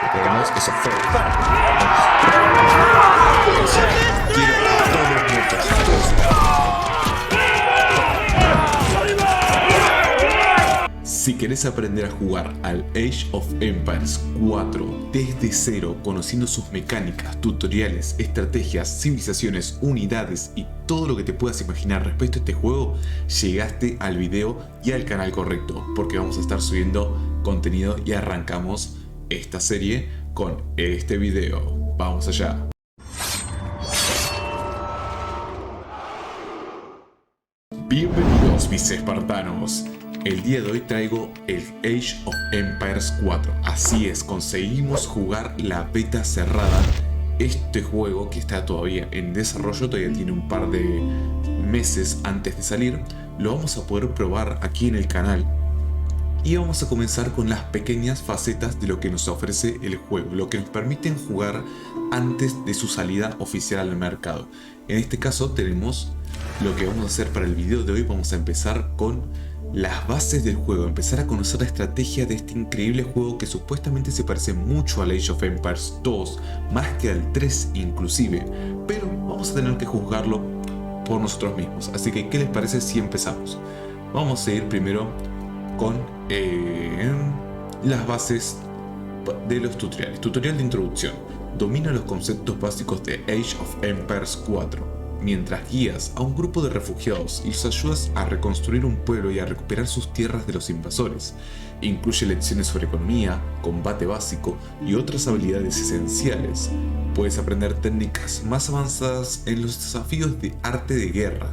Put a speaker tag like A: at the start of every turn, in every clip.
A: Recordemos que eso fue. Quiero a todos muertos. Si querés aprender a jugar al Age of Empires 4 desde cero, conociendo sus mecánicas, tutoriales, estrategias, civilizaciones, unidades y todo lo que te puedas imaginar respecto a este juego, llegaste al video y al canal correcto, porque vamos a estar subiendo contenido y arrancamos esta serie con este video. Vamos allá. Bienvenidos mis espartanos. El día de hoy traigo el Age of Empires 4. Así es, conseguimos jugar la beta cerrada. Este juego, que está todavía en desarrollo, todavía tiene un par de meses antes de salir, lo vamos a poder probar aquí en el canal. Y vamos a comenzar con las pequeñas facetas de lo que nos ofrece el juego, lo que nos permiten jugar antes de su salida oficial al mercado. En este caso tenemos lo que vamos a hacer para el video de hoy. Vamos a empezar con las bases del juego, empezar a conocer la estrategia de este increíble juego que supuestamente se parece mucho al Age of Empires 2, más que al 3 inclusive, pero vamos a tener que juzgarlo por nosotros mismos. Así que, ¿qué les parece si empezamos? Vamos a ir primero con las bases de los tutoriales. Tutorial de introducción. Domina los conceptos básicos de Age of Empires 4. Mientras guías a un grupo de refugiados y los ayudas a reconstruir un pueblo y a recuperar sus tierras de los invasores. Incluye lecciones sobre economía, combate básico y otras habilidades esenciales. Puedes aprender técnicas más avanzadas en los desafíos de arte de guerra,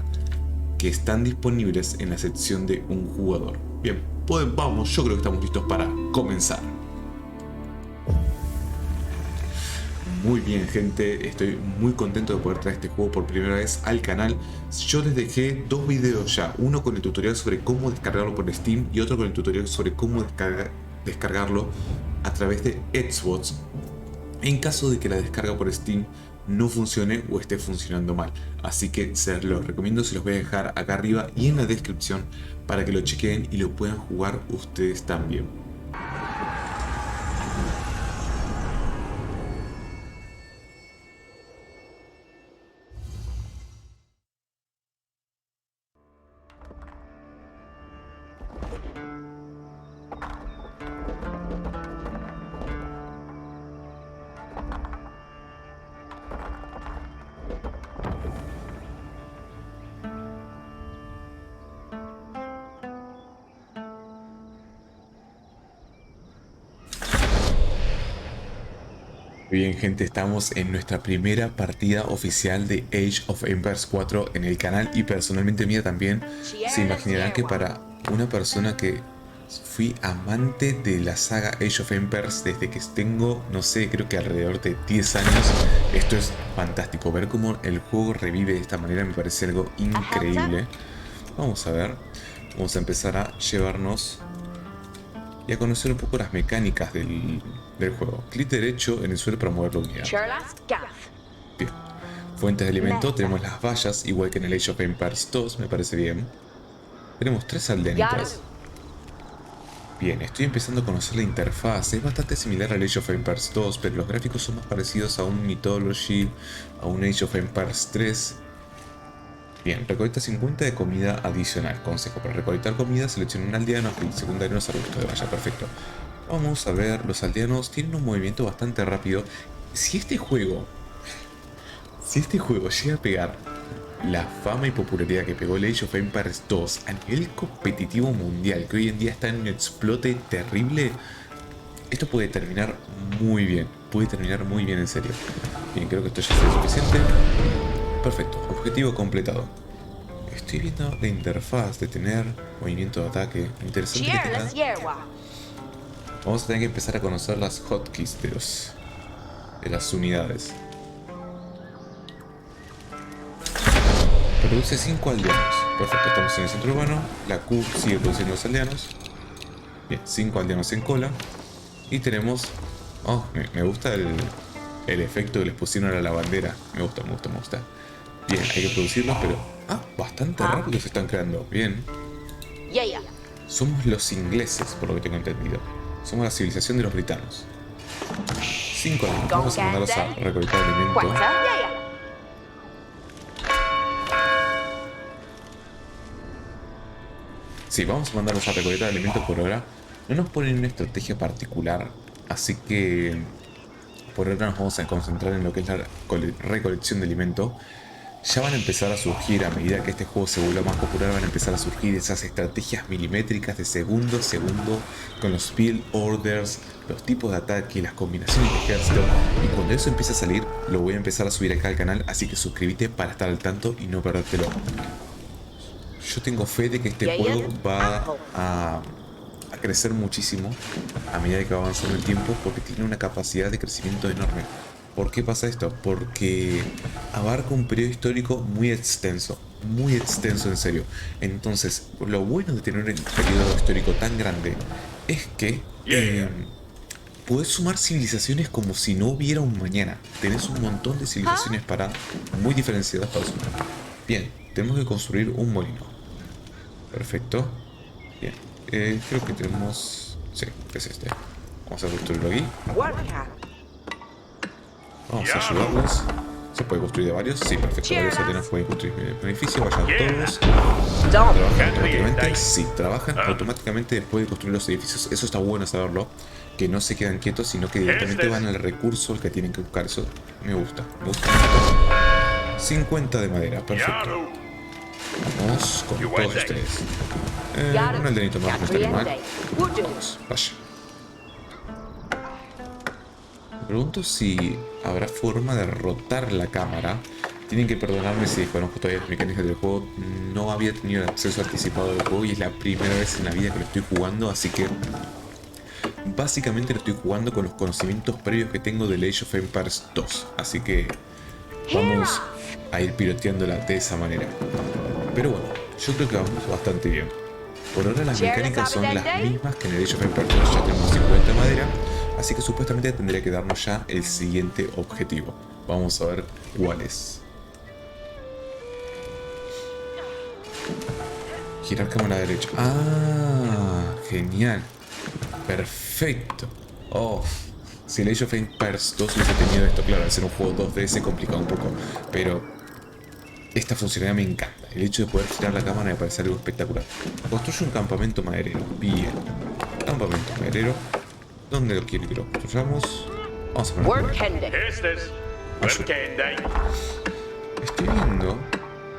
A: que están disponibles en la sección de un jugador. Bien, pues vamos, yo creo que estamos listos para comenzar. Muy bien gente, estoy muy contento de poder traer este juego por primera vez al canal. Yo les dejé dos videos ya, uno con el tutorial sobre cómo descargarlo por Steam y otro con el tutorial sobre cómo descargarlo a través de Xbox, en caso de que la descarga por Steam no funcione o esté funcionando mal. Así que se los recomiendo, se los voy a dejar acá arriba y en la descripción para que lo chequen y lo puedan jugar ustedes también. Bien gente, estamos en nuestra primera partida oficial de Age of Empires 4 en el canal y personalmente mía también. Se imaginarán que para una persona que fui amante de la saga Age of Empires desde que tengo, no sé, creo que alrededor de 10 años, esto es fantástico. Ver cómo el juego revive de esta manera me parece algo increíble. Vamos a ver, vamos a empezar a llevarnos y a conocer un poco las mecánicas del juego. Clic derecho en el suelo para mover la unidad. Bien. Fuentes de alimento, tenemos las vallas, igual que en el Age of Empires 2, me parece bien. Tenemos 3 aldeanitas. Bien, estoy empezando a conocer la interfaz. Es bastante similar al Age of Empires 2, pero los gráficos son más parecidos a un Mythology, a un Age of Empires 3. Bien, recolecta 50 de comida adicional. Consejo: para recolectar comida, selecciona un aldeano y secundario los arbustos de valla. Perfecto. Vamos a ver, los aldeanos tienen un movimiento bastante rápido. Si este juego llega a pegar la fama y popularidad que pegó el Age of Empires 2 a nivel competitivo mundial, que hoy en día está en un explote terrible, esto puede terminar muy bien. Puede terminar muy bien, en serio. Bien, creo que esto ya será suficiente. Perfecto, objetivo completado. Estoy viendo la interfaz de tener movimiento de ataque. Interesante que tenga. Vamos a tener que empezar a conocer las hotkeys de las unidades. Produce 5 aldeanos. Perfecto, estamos en el centro urbano. La Q sigue produciendo los aldeanos. Bien, 5 aldeanos en cola. Y tenemos... Oh, me gusta el efecto que les pusieron a la bandera. Me gusta. Bien, hay que producirlos, pero... Ah, bastante rápido se están creando. Bien. Somos los ingleses, por lo que tengo entendido. Somos la civilización de los britanos. 5 aldeanos. Vamos a mandarlos a recolectar alimento. Sí, vamos a mandarlos a recolectar alimentos por ahora. No nos ponen una estrategia particular, así que por ahora nos vamos a concentrar en lo que es la recolección de alimento. Ya van a empezar a surgir, a medida que este juego se vuelva más popular, van a empezar a surgir esas estrategias milimétricas de segundo a segundo, con los build orders, los tipos de ataque, las combinaciones de ejército. Y cuando eso empiece a salir, lo voy a empezar a subir acá al canal, así que suscríbete para estar al tanto y no perdértelo. Yo tengo fe de que este juego va a crecer muchísimo a medida que va avanzando el tiempo, porque tiene una capacidad de crecimiento enorme. ¿Por qué pasa esto? Porque abarca un periodo histórico muy extenso en serio. Entonces, lo bueno de tener un periodo histórico tan grande es que podés sumar civilizaciones como si no hubiera un mañana. Tenés un montón de civilizaciones muy diferenciadas para sumar. Bien, tenemos que construir un molino. Perfecto. Bien, creo que tenemos... Sí, es este. Vamos a construirlo aquí. Vamos a ayudarlos. ¿Se puede construir de varios? Sí, perfecto. Varios aldeanos pueden construir beneficio. Vayan todos. ¿Trabajan automáticamente? Sí, trabajan automáticamente después de construir los edificios. Eso está bueno saberlo. Que no se quedan quietos, sino que directamente van al recurso al que tienen que buscar. Eso me gusta. Me gusta. 50 de madera. Perfecto. Vamos con todos ustedes. Un aldeanito más no estaría mal. Vamos, vaya. Me pregunto si habrá forma de rotar la cámara. Tienen que perdonarme si desconozco todavía las mecánicas del juego. No había tenido el acceso anticipado del juego y es la primera vez en la vida que lo estoy jugando, así que básicamente lo estoy jugando con los conocimientos previos que tengo de Age of Empires 2. Así que vamos a ir piloteándola de esa manera. Pero bueno, yo creo que vamos bastante bien. Por ahora las mecánicas son las mismas que en el Age of Empires 2. Ya tenemos 50 de madera, así que supuestamente tendría que darnos ya el siguiente objetivo. Vamos a ver cuál es. Girar cámara derecha. Ah, genial. Perfecto. Oh, si el Age of Empires 2 hubiese tenido esto, claro, al ser un juego 2D se complica un poco, pero esta funcionalidad me encanta. El hecho de poder girar la cámara me parece algo espectacular. Construye un campamento maderero. Bien. Campamento maderero. ¿Dónde lo quiere que lo construyamos? Vamos a ponerlo. Estoy viendo.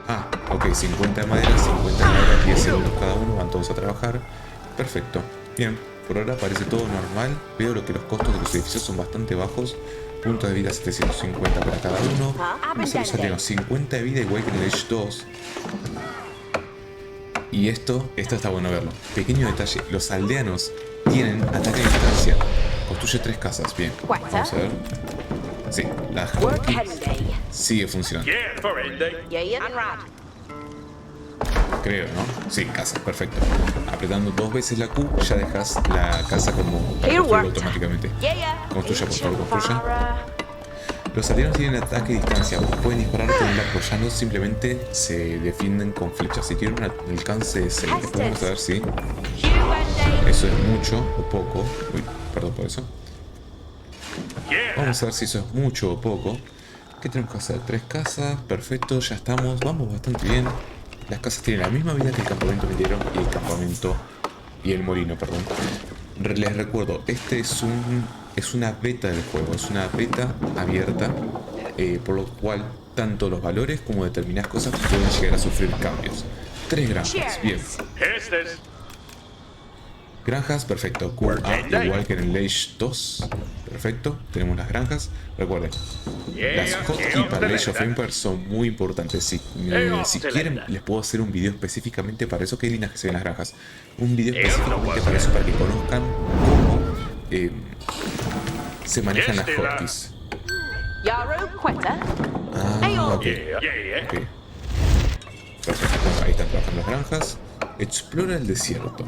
A: Ah, ok, 50 de madera, 50 de madera, 10 segundos cada uno, van todos a trabajar. Perfecto. Bien, por ahora parece todo normal. Veo que los costos de los edificios son bastante bajos. Puntos de vida 750 para cada uno. Vamos a los aldeanos, 50 de vida igual que en el Age 2. Y esto está bueno verlo. Pequeño detalle, los aldeanos tienen ataque a distancia. Construye 3 casas, bien. Vamos a ver. Sí, la hotkey sigue funcionando. Creo, ¿no? Sí, casa, perfecto. Apretando 2 veces la Q ya dejas la casa como para construirlo automáticamente. Construya, por favor, construya. Los aldeanos tienen ataque a distancia. Pueden disparar con el arco llano, simplemente se defienden con flechas. Si tienen un alcance de 6, vamos a ver si eso es mucho o poco. Uy, perdón por eso. Vamos a ver si eso es mucho o poco. ¿Qué tenemos que hacer? 3 casas, perfecto, ya estamos, vamos bastante bien. Las casas tienen la misma vida que el campamento minero y el campamento y el molino, perdón. Les recuerdo, este es una beta del juego, es una beta abierta, por lo cual tanto los valores como determinadas cosas pueden llegar a sufrir cambios. 3 granjas, bien. Granjas, perfecto. QA, igual que en el Age 2. Perfecto, tenemos las granjas. Recuerden, las hotkeys para el Age of Empires son muy importantes. Si quieren, les puedo hacer un video específicamente para eso. Qué lindas que se ven las granjas. Un video específicamente para eso, para que conozcan cómo se manejan las hotkeys. Ah, ok. Perfecto, ahí están trabajando las granjas. Explora el desierto.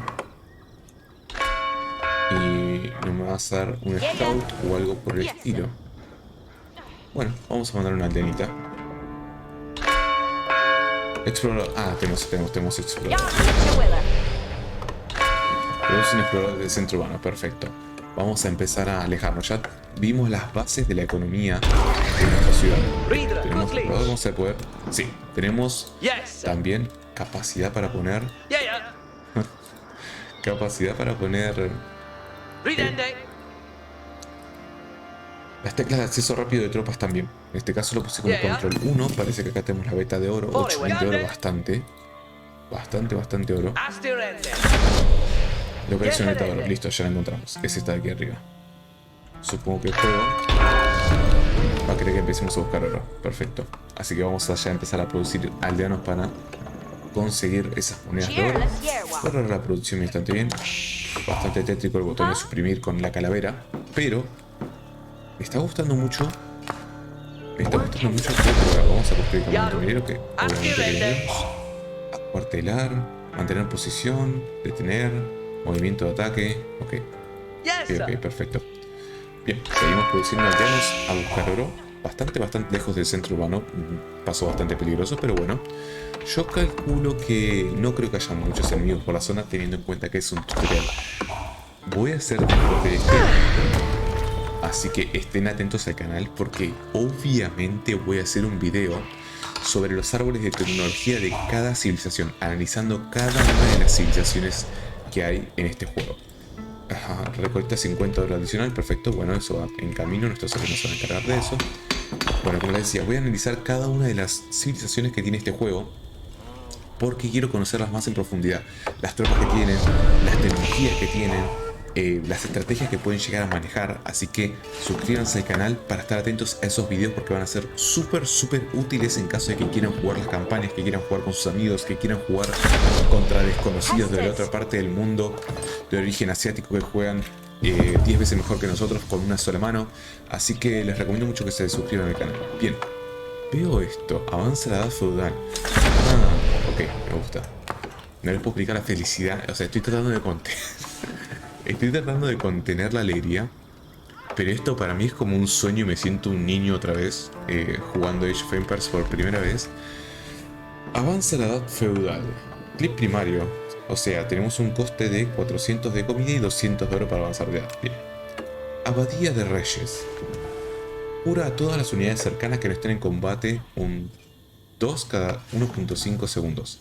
A: Y no me va a hacer un scout o algo por el estilo. Bueno, vamos a mandar una aldeanita. Explorador. Ah, tenemos explorador. Pero es un explorador del centro urbano, perfecto. vamos a empezar a alejarnos. Ya vimos las bases de la economía de nuestra ciudad. Tenemos, vamos a poder... Sí, tenemos también capacidad para poner... capacidad para poner... las teclas de acceso rápido de tropas también. En este caso lo puse como control 1. Parece que acá tenemos la beta de oro. 8000 de oro, bastante. Bastante oro. Localización beta de oro. Listo, ya la encontramos. Es esta de aquí arriba. Supongo que el juego va a querer que empecemos a buscar oro. Perfecto. Así que vamos a ya empezar a producir aldeanos para conseguir esas monedas de oro. Ahora la producción bastante bien. Bastante tétrico el botón de suprimir con la calavera. Pero me está gustando mucho. Me está gustando mucho. Vamos a construir campamento minero que obviamente queremos. Acuartelar. Mantener posición. Detener. Movimiento de ataque. Ok, perfecto. Bien, seguimos produciendo aldeanos a buscar oro. Bastante lejos del centro urbano. Un paso bastante peligroso, pero bueno. Yo calculo que no creo que haya muchos enemigos por la zona, teniendo en cuenta que es un tutorial. Voy a hacer mejor de este. Así que estén atentos al canal porque obviamente voy a hacer un video sobre los árboles de tecnología de cada civilización, analizando cada una de las civilizaciones que hay en este juego. Recolecta 50 oro adicional, perfecto. Bueno, eso va en camino, nuestros alumnos se van a encargar de eso. Bueno, como les decía, voy a analizar cada una de las civilizaciones que tiene este juego porque quiero conocerlas más en profundidad. Las tropas que tienen, las tecnologías que tienen, las estrategias que pueden llegar a manejar. Así que suscríbanse al canal para estar atentos a esos videos porque van a ser súper útiles en caso de que quieran jugar las campañas, que quieran jugar con sus amigos, que quieran jugar contra desconocidos de la otra parte del mundo de origen asiático que juegan 10 veces mejor que nosotros con una sola mano. Así que les recomiendo mucho que se suscriban al canal. Bien, veo esto, avanza la edad feudal. Ok, me gusta. No les puedo explicar la felicidad, o sea, estoy tratando de contener la alegría, pero esto para mí es como un sueño y me siento un niño otra vez jugando Age of Empires por primera vez. Avanza la edad feudal. Clip primario, o sea, tenemos un coste de 400 de comida y 200 de oro para avanzar de edad. Bien. Abadía de Reyes. Cura a todas las unidades cercanas que no estén en combate un 2 cada 1.5 segundos.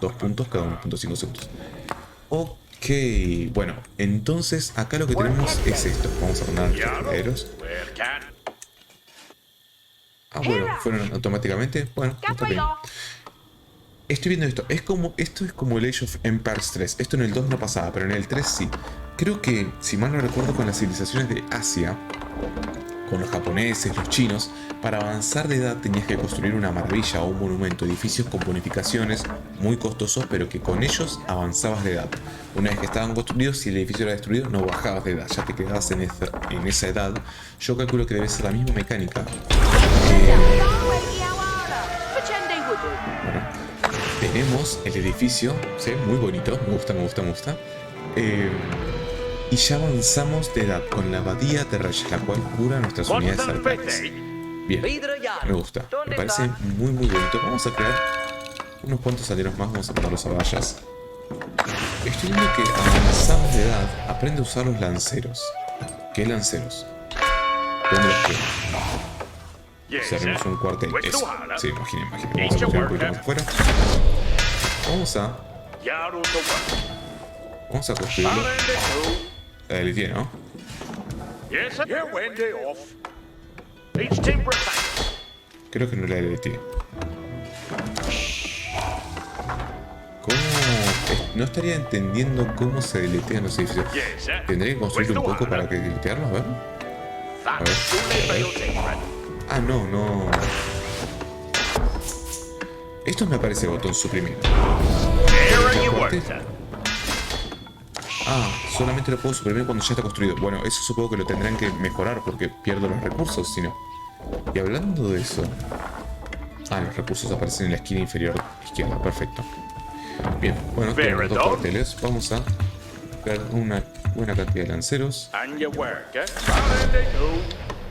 A: 2 puntos cada 1.5 segundos. Ok, bueno, entonces acá lo que tenemos es esto. Vamos a poner a nuestros guerreros. Bueno, fueron automáticamente. Bueno, está bien. Estoy viendo esto. Esto es como el Age of Empires 3. Esto en el 2 no pasaba, pero en el 3 sí. Creo que, si mal no recuerdo, con las civilizaciones de Asia, con los japoneses, los chinos, para avanzar de edad tenías que construir una maravilla o un monumento, edificios con bonificaciones muy costosos, pero que con ellos avanzabas de edad. Una vez que estaban construidos, si el edificio era destruido, no bajabas de edad, ya te quedabas en esa edad. Yo calculo que debe ser la misma mecánica. Bueno, tenemos el edificio, ¿sí? Muy bonito, me gusta. Y ya avanzamos de edad con la abadía de Reyes, la cual cura nuestras unidades cercanas. Bien, me gusta, me parece muy bonito. Vamos a crear unos cuantos aldeanos más, vamos a ponerlos a vallas. Estoy viendo que avanzamos de edad, aprende a usar los lanceros. ¿Qué lanceros? ¿Dónde los quiero? Cerremos un cuartel, eso. Sí, imaginen. Vamos a construir un poquito más afuera. Vamos a construirlo. La delité, ¿no? Creo que no la delité. ¿Cómo? No estaría entendiendo cómo se deletean los edificios. Tendré que construir un poco para que deletearlos, a ver. No. Esto me aparece el botón suprimir. Solamente lo puedo suprimir cuando ya está construido. Bueno, eso supongo que lo tendrán que mejorar porque pierdo los recursos, si no. Y hablando de eso... los recursos aparecen en la esquina inferior izquierda, perfecto. Bien, bueno, tenemos dos cuarteles. Vamos a buscar una buena cantidad de lanceros.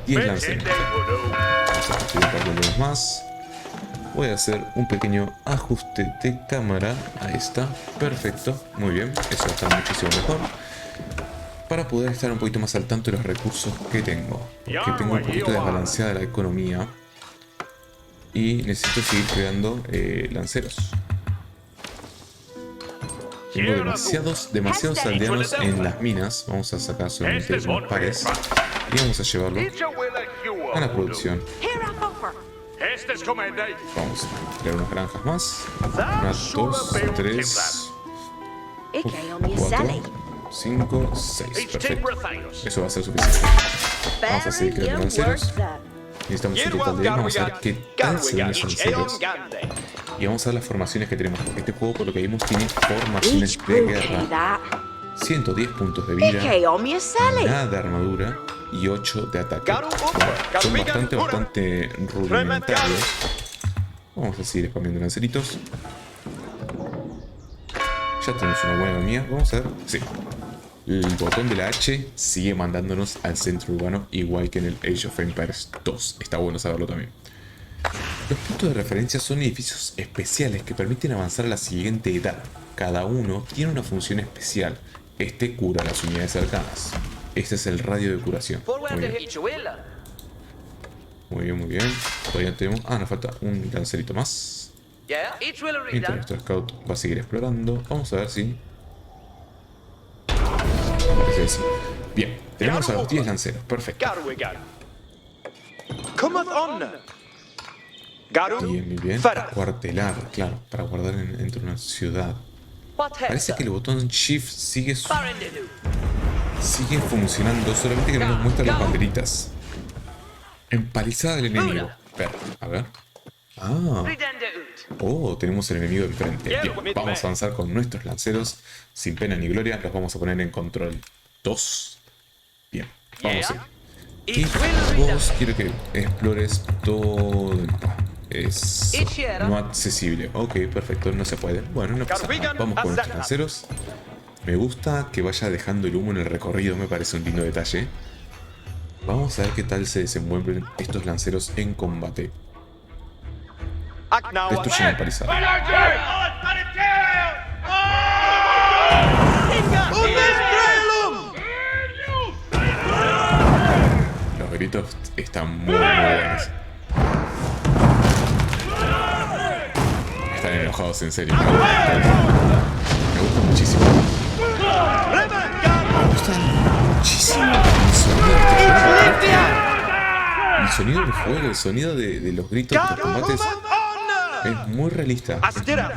A: 10 lanceros. Vamos a construir un par de lanceros más. Voy a hacer un pequeño ajuste de cámara. Ahí está, perfecto, muy bien, eso está muchísimo mejor. para poder estar un poquito más al tanto de los recursos que tengo. Porque tengo un poquito desbalanceada la economía y necesito seguir creando lanceros. Tengo demasiados aldeanos en las minas. Vamos a sacar solamente unos pares y vamos a llevarlo a la producción. Vamos a crear unas granjas más. 1, 2, 3, 4, 5, 6. Perfecto. Eso va a ser suficiente. Vamos a seguir creando lanceros. Necesitamos un total de 10. Vamos a ver qué tal se ven los lanceros. Y vamos a ver las formaciones que tenemos. Porque este juego, por lo que vimos, tiene formaciones de guerra. 110 puntos de vida. Nada de armadura. Y 8 de ataque. Bueno, son bastante rudimentarios. Vamos a seguir spameando lanceritos. Ya tenemos una buena economía. Vamos a ver. Sí. El botón de la H sigue mandándonos al centro urbano, igual que en el Age of Empires 2. Está bueno saberlo también. Los puntos de referencia son edificios especiales que permiten avanzar a la siguiente edad. Cada uno tiene una función especial. Este cura las unidades cercanas. Este es el radio de curación. Muy bien, muy bien. Todavía tenemos... Ah, nos falta un lancerito más. Mientras nuestro scout va a seguir explorando. Vamos a ver si... Bien, tenemos a los 10 lanceros. Perfecto. Bien, bien, bien. Cuartelar, claro, para guardar dentro de una ciudad. Parece que el botón Shift sigue funcionando, solamente que no nos muestra las banderitas. Empalizada del enemigo. Espera, a ver. Ah. Oh, tenemos el enemigo enfrente. Bien, vamos a avanzar con nuestros lanceros. Sin pena ni gloria, los vamos a poner en control 2. Bien, vamos a ir. Y vos quiero que explores todo el mapa. Es no accesible. Ok, perfecto, no se puede. Bueno, no pasa nada. Vamos con nuestros lanceros. Me gusta que vaya dejando el humo en el recorrido, me parece un lindo detalle. Vamos a ver qué tal se desenvuelven estos lanceros en combate. Destruyen el palizado. Los gritos están muy buenos. Están enojados en serio. Me gusta muchísimo. Me gusta muchísimo el sonido del juego, el sonido de los gritos de los combates. Es muy realista.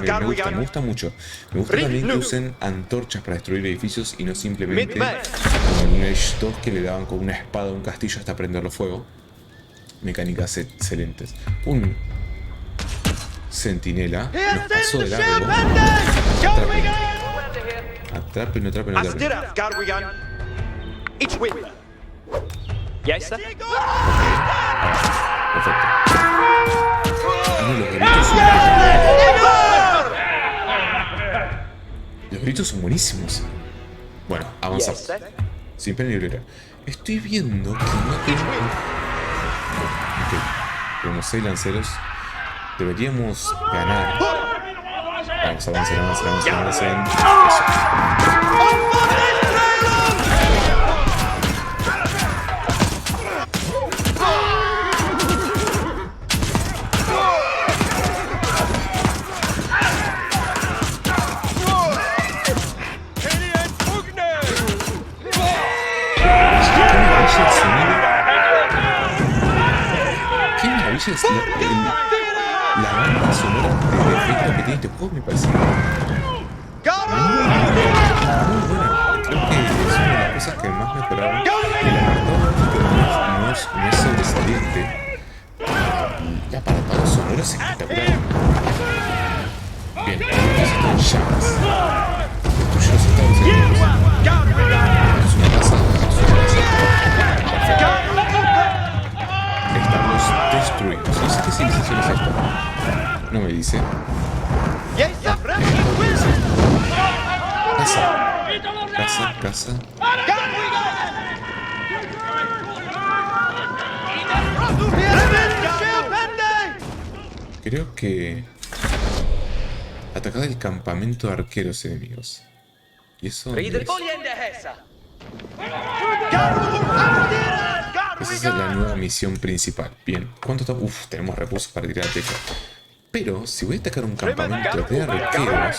A: Me gusta mucho. Me gusta también que usen antorchas para destruir edificios y no simplemente como en Age 2 que le daban con una espada a un castillo hasta prenderlo fuego. Mecánicas excelentes. Un centinela nos pasó de largo. Atrapen.
B: ¿Ya está?
A: Perfecto. Los gritos son buenísimos. Bueno, avanzamos. Sin pena ni gloria. Estoy viendo que no tengo... Ok, tenemos 6 lanceros. Deberíamos ganar. Vamos, avancen. Eso. Qué maravilla es la banda sonora de efecto que tiene este juego, me parece muy buena. Creo que es una de las cosas que más mejoraron. El apartado no es sobresaliente. El apartado sonoro es espectacular. Bien, necesito llamas. Destruye los estados enemigos. Es una casa. Estamos destruidos. No sé qué civilización es esta. No me dice. Casa. Creo que... Atacad el campamento de arqueros enemigos. ¿Y eso dónde es? Esa es la nueva misión principal. Bien, ¿cuánto está? Uf, tenemos recursos para tirar al techo. Pero si voy a atacar un campamento de arqueros,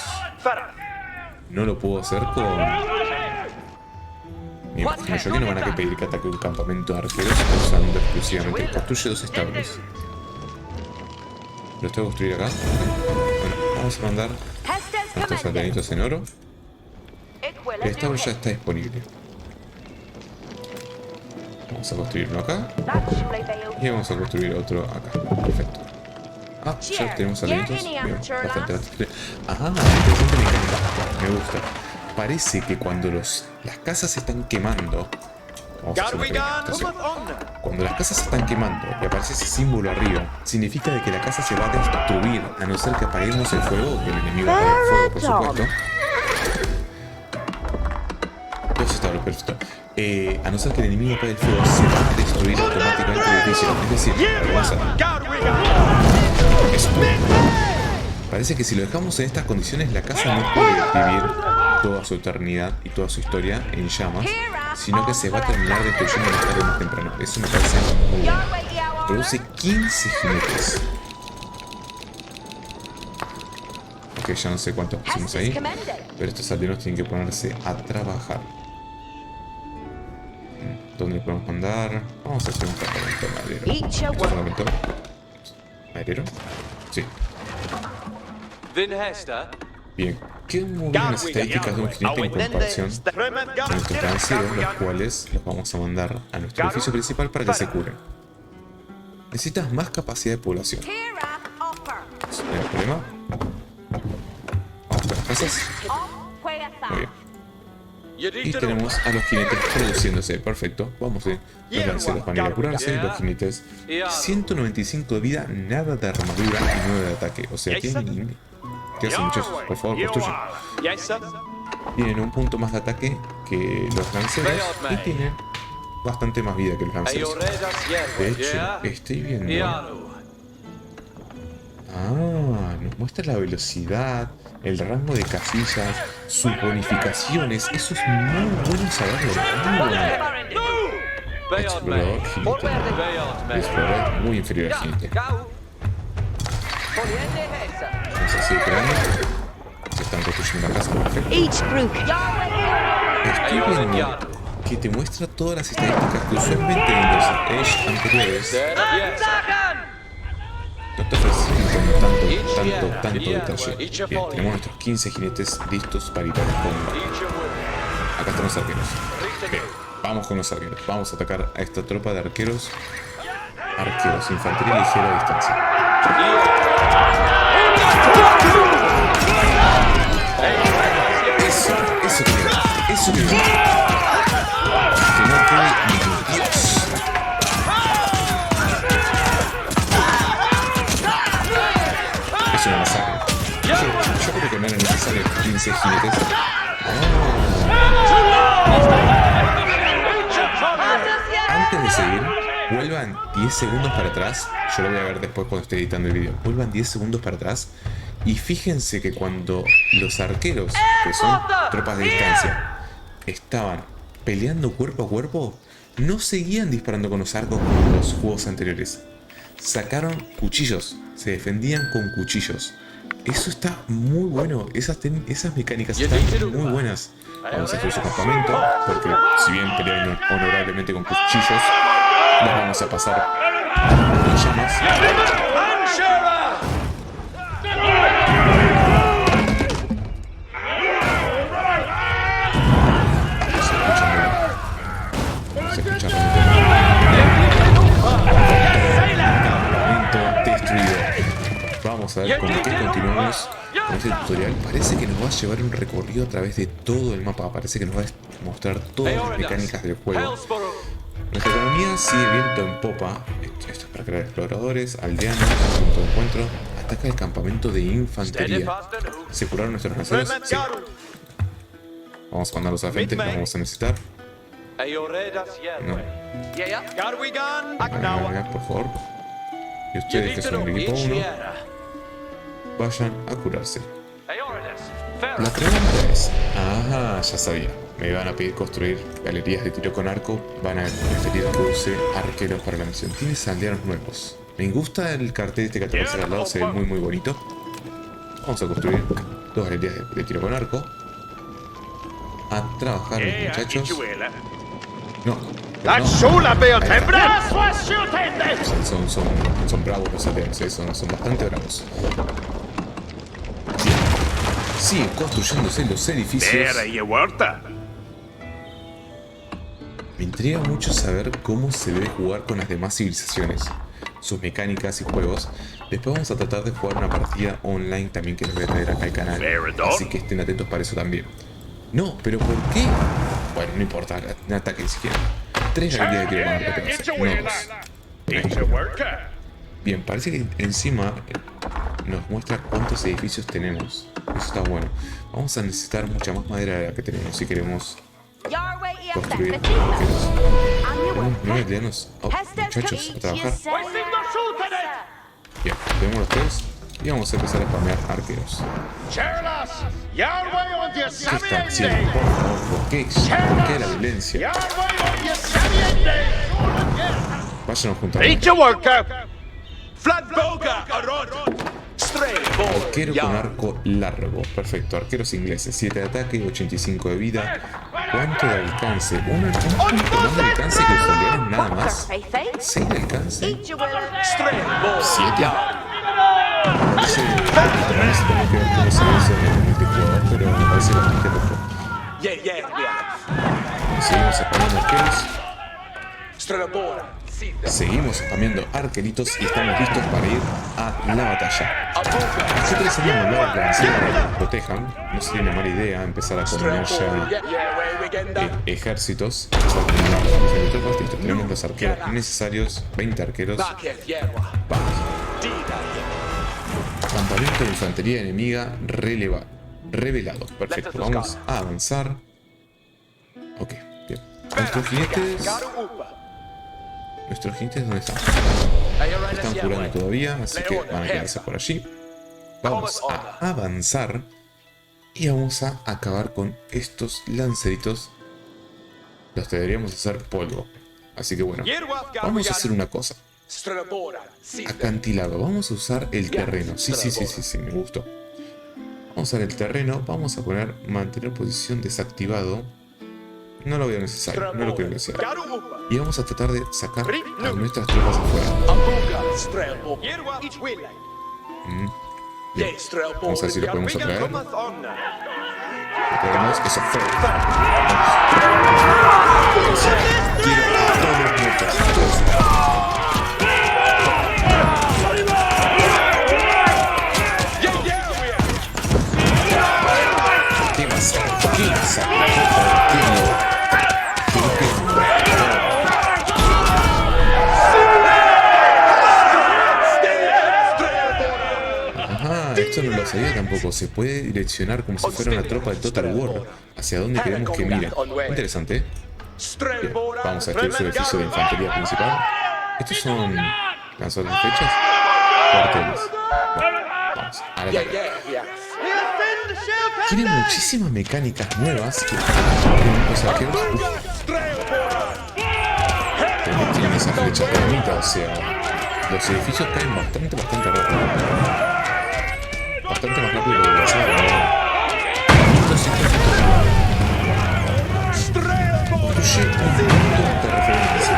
A: no lo puedo hacer con... Me imagino yo que no van a pedir que ataque un campamento de arqueros usando exclusivamente. Construye 2 establos. ¿Los tengo que construir acá? Bueno, vamos a mandar nuestros aldeanitos en oro. El establo ya está disponible. Vamos a construir uno acá. Y vamos a construir otro acá. Perfecto. Ah, ya tenemos aldeanitos. Bien, bastante. Ah, interesante mecánica. Me gusta. Parece que cuando las casas se están quemando... Vamos a hacer una presentación. Cuando las casas se están quemando y aparece ese símbolo arriba, significa de que la casa se va a destruir, a no ser que apaguemos el fuego, que el enemigo apague el fuego, por supuesto. Eso está perfecto. A no ser que el enemigo apague el fuego, se va a destruir automáticamente el edificio. Es decir, eso. Parece que si lo dejamos en estas condiciones, la casa no puede vivir toda su eternidad y toda su historia en llamas, sino que se va a terminar destruyendo más tarde o más temprano. Eso me parece muy bueno. Produce 15 jinetes. Ok, ya no sé cuántos pusimos ahí, pero estos aldeanos tienen que ponerse a trabajar. ¿Dónde lo podemos mandar? Vamos a hacer un campamento maderero. ¿Es un campamento maderero? Sí. Bien, quedan muy bien las estadísticas de un jinete en comparación con nuestros lanceros, los cuales los vamos a mandar a nuestro edificio principal para que se curen. Necesitas más capacidad de población. ¿No hay problema? Vamos con las casas. Muy bien. Y tenemos a los jinetes produciéndose. Perfecto. Vamos a ver. Los lanceros van a ir a curarse. Los jinetes. 195 de vida, nada de armadura y 9 de ataque. O sea, tienen... ¿Qué hacen, muchachos? Por favor, construyan. Tienen un punto más de ataque que los lanceros y tienen bastante más vida que los lanceros. De hecho, estoy viendo... Ah, nos muestra la velocidad, el rango de casillas, sus bonificaciones. Eso es muy bueno saberlo. Muy bueno. Explorador jinete. Explorador muy inferior al jinete. Vamos a seguir creando. Se están construyendo la casa. Perfecto. Estoy viendo que te muestra todas las estadísticas que usualmente en los Age anteriores no te ofrecen tanto detalle. Bien, tenemos nuestros 15 jinetes listos para ir a combate. Acá están los arqueros. Bien, vamos con los arqueros. Vamos a atacar a esta tropa de arqueros. Arqueros, infantería ligera a distancia. Eso que no quede ni Dios. Es una masacre. Yo creo que no era necesario 15 jinetes. Antes de seguir, vuelvan 10 segundos para atrás. Yo lo voy a ver después cuando esté editando el video. Vuelvan 10 segundos para atrás. Y fíjense que cuando los arqueros, que son tropas de distancia, estaban peleando cuerpo a cuerpo, no seguían disparando con los arcos como en los juegos anteriores. Sacaron cuchillos, se defendían con cuchillos. Eso está muy bueno, esas mecánicas están muy buenas. Vamos a hacer su campamento, porque si bien pelean honorablemente con cuchillos, los vamos a pasar en llamas. Se escucha destruido. Vamos a ver con qué continuamos con este tutorial. Parece que nos va a llevar un recorrido a través de todo el mapa. Parece que nos va a mostrar todas las mecánicas del juego. Nuestra economía sigue viento en popa. Esto es para crear exploradores, aldeanos, punto de encuentro. Ataca el campamento de infantería. ¿Se curaron nuestros lanceros? Sí. Vamos a mandarlos a la frente, los vamos a necesitar. No. Por favor. Y ustedes que son el equipo 1, vayan a curarse. La pregunta es... Ajá, ya sabía. me van a pedir construir galerías de tiro con arco, van a preferir que use arqueros para la misión. Tienes aldeanos nuevos. Me gusta el cartel este que aparece al lado, se ve muy bonito. Vamos a construir 2 galerías de tiro con arco. A trabajar los muchachos. No. Son bravos los aldeanos, son bastante bravos. Siguen construyéndose los edificios. Me intriga mucho saber cómo se debe jugar con las demás civilizaciones, sus mecánicas y juegos. Después vamos a tratar de jugar una partida online también que les voy a traer acá al canal, así que estén atentos para eso también. No, pero ¿por qué? Bueno, no importa, un ataque siquiera. 3 galerías de tiro con arco te vas a hacer, no 2. Bien, parece que encima nos muestra cuántos edificios tenemos. Eso está bueno. Vamos a necesitar mucha más madera de la que tenemos si queremos construir arqueros. Tenemos 9 aldeanos. Oh, muchachos, a trabajar. Bien, tenemos los 3 y vamos a empezar a spamear arqueros. ¿Qué están haciendo? ¿Por qué? ¿Por qué la violencia? Váyanos juntos. Arquero con arco largo. Perfecto. Arqueros ingleses. 7 de ataque, 85 de vida. ¿Cuánto de alcance? Un punto más de alcance que los aldeanos nada más. 6 de alcance. 7. No sé, también se tiene que ver cómo se ve eso en el multijugador, pero me parece bastante poco. Seguimos spameando arqueros. Seguimos spameando arqueritos y estamos listos para ir a la batalla. Si ustedes habían mandado a la para que nos protejan, no sería una mala idea empezar a combinar ya ejércitos. Listo, tenemos los arqueros necesarios, 20 arqueros. Vamos. Campamento de infantería enemiga revelado. Perfecto, vamos a avanzar. Ok, bien. Nuestros jinetes ¿dónde están? Están curando todavía, así que van a quedarse por allí. Vamos a avanzar y vamos a acabar con estos lanceritos. Los deberíamos hacer polvo. Así que bueno, vamos a hacer una cosa. Acantilado, vamos a usar el terreno. Sí, me gustó. Vamos a usar el terreno, vamos a poner mantener posición desactivado. No lo veo necesario, no lo creo necesario. Y vamos a tratar de sacar a nuestras tropas afuera. Bien. Vamos a ver si lo podemos atraer. Lo podemos, eso fue. Quiero a todos los muertos. ¿Qué más? ¿Qué más? Esto no lo sabía tampoco. Se puede direccionar como si fuera una tropa de Total War hacia donde queremos que miren. Interesante, ¿eh? Bien, vamos a escribir su edificio de infantería principal. Estos son lanzadores de flechas. Cuarteles. Bueno, vamos a la tarea. Tiene muchísimas mecánicas nuevas que los arqueros tienen esa flecha bonita, o sea, los edificios caen bastante rápido. Bastante más rápido de lo que pensaba, construye un punto de referencia.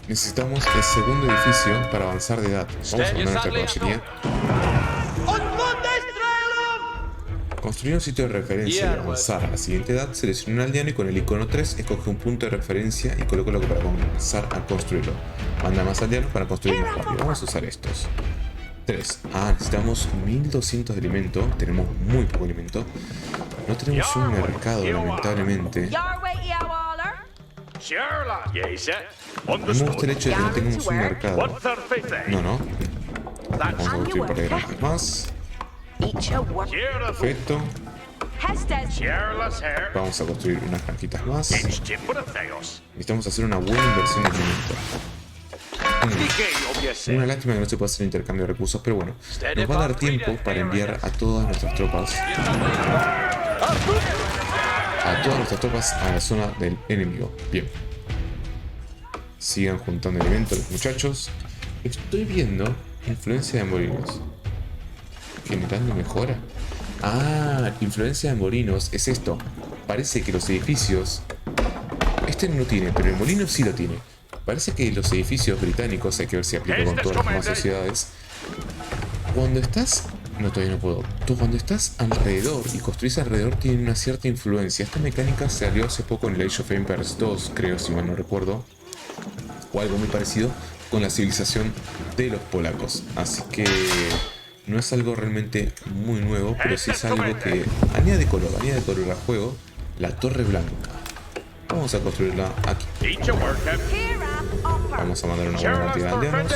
A: Necesitamos el segundo edificio para avanzar de edad. Vamos a poner nuestra caballería. Construir un sitio de referencia y avanzar a la siguiente edad. Selecciona un aldeano y con el icono 3 escoge un punto de referencia y colócalo para comenzar a construirlo. Manda más aldeanos para construir más rápido. Vamos a usar estos 3. Necesitamos 1200 de alimento. Tenemos muy poco alimento. No tenemos un mercado, lamentablemente. No me gusta el hecho de que no tengamos un mercado. No. Vamos a construir para granjas más. Perfecto. Vamos a construir unas granjitas más. Necesitamos hacer una buena inversión de alimento. Una lástima que no se pueda hacer intercambio de recursos, pero bueno, nos va a dar tiempo para enviar a todas nuestras tropas a la zona del enemigo. Bien. Sigan juntando elementos los muchachos. Estoy viendo influencia de molinos. Generando mejora. Ah, influencia de molinos es esto. Parece que los edificios... Este no lo tiene, pero el molino sí lo tiene. Parece que los edificios británicos, hay que ver si aplica con todas las demás sociedades. Cuando estás... No, todavía no puedo. Tú cuando estás alrededor y construís alrededor tienen una cierta influencia. Esta mecánica se salió hace poco en el Age of Empires 2, creo, si mal no recuerdo. O algo muy parecido con la civilización de los polacos. Así que no es algo realmente muy nuevo, pero sí es algo que añade color al juego. La Torre Blanca. Vamos a construirla aquí. Vamos a mandar una buena cantidad de aldeanos.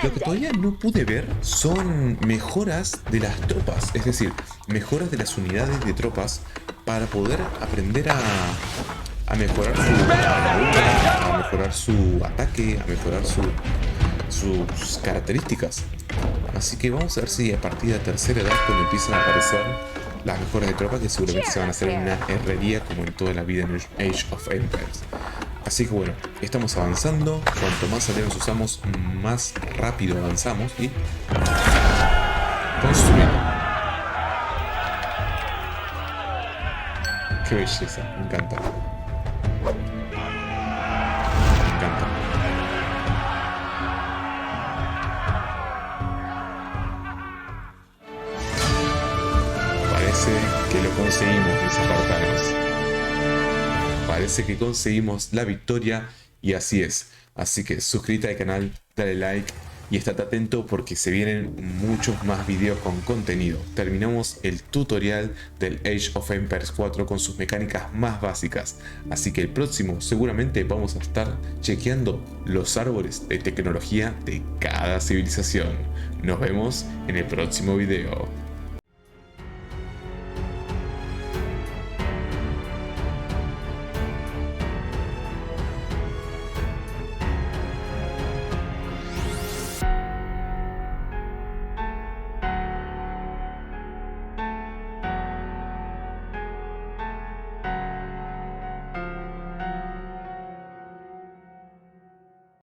A: Lo que todavía no pude ver son mejoras de las tropas, es decir, mejoras de las unidades de tropas para poder aprender a mejorar su armadura, a mejorar su ataque, a mejorar sus características. Así que vamos a ver si a partir de la tercera edad, cuando empiezan a aparecer las mejoras de tropas, que seguramente se van a hacer en una herrería como en toda la vida en el Age of Empires. Así que bueno, estamos avanzando. Cuanto más aldeanos usamos, más rápido avanzamos y construimos. Qué belleza, me encanta. Me encanta. Parece que lo conseguimos, mis espartanos. Parece que conseguimos la victoria y así es. Así que suscríbete al canal, dale like y estate atento porque se vienen muchos más videos con contenido. Terminamos el tutorial del Age of Empires 4 con sus mecánicas más básicas. Así que el próximo seguramente vamos a estar chequeando los árboles de tecnología de cada civilización. Nos vemos en el próximo video.